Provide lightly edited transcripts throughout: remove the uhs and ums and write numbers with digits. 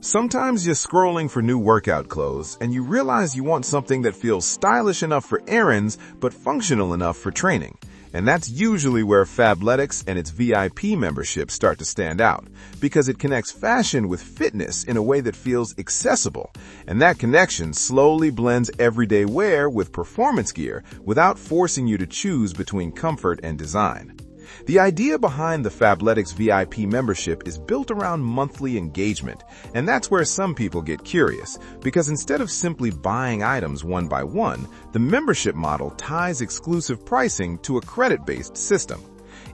Sometimes you're scrolling for new workout clothes and you realize you want something that feels stylish enough for errands but functional enough for training. And that's usually where Fabletics and its VIP membership start to stand out, because it connects fashion with fitness in a way that feels accessible. And that connection slowly blends everyday wear with performance gear without forcing you to choose between comfort and design. The idea behind the Fabletics VIP membership is built around monthly engagement, and that's where some people get curious, because instead of simply buying items one by one, the membership model ties exclusive pricing to a credit-based system.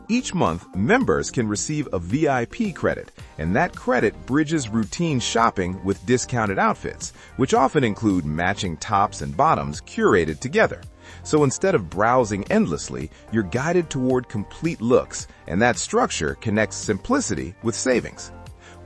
Each month, members can receive a VIP credit, and that credit bridges routine shopping with discounted outfits, which often include matching tops and bottoms curated together. So instead of browsing endlessly, you're guided toward complete looks, and that structure connects simplicity with savings.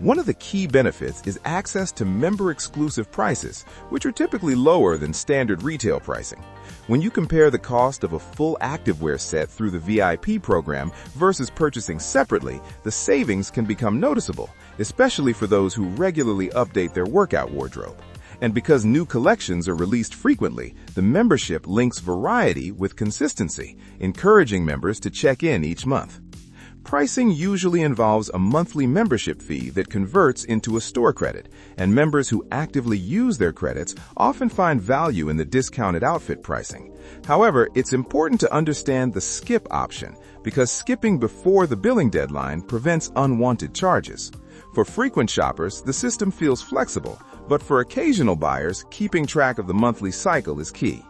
One of the key benefits is access to member-exclusive prices, which are typically lower than standard retail pricing. When you compare the cost of a full activewear set through the VIP program versus purchasing separately, the savings can become noticeable, especially for those who regularly update their workout wardrobe. And because new collections are released frequently, the membership links variety with consistency, encouraging members to check in each month. Pricing usually involves a monthly membership fee that converts into a store credit, and members who actively use their credits often find value in the discounted outfit pricing. However, it's important to understand the skip option, because skipping before the billing deadline prevents unwanted charges. For frequent shoppers, the system feels flexible, but for occasional buyers, keeping track of the monthly cycle is key.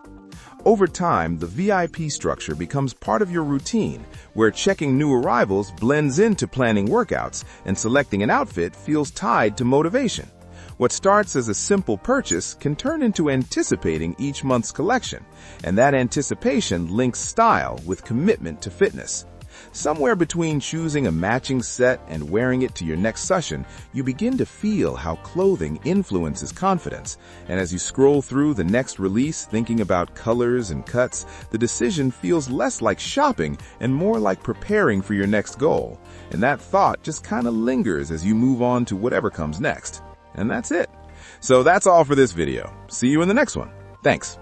Over time, the VIP structure becomes part of your routine, where checking new arrivals blends into planning workouts, and selecting an outfit feels tied to motivation. What starts as a simple purchase can turn into anticipating each month's collection, and that anticipation links style with commitment to fitness. Somewhere between choosing a matching set and wearing it to your next session, you begin to feel how clothing influences confidence. And as you scroll through the next release thinking about colors and cuts, the decision feels less like shopping and more like preparing for your next goal. And that thought just kind of lingers as you move on to whatever comes next. And that's it. So that's all for this video. See you in the next one. Thanks.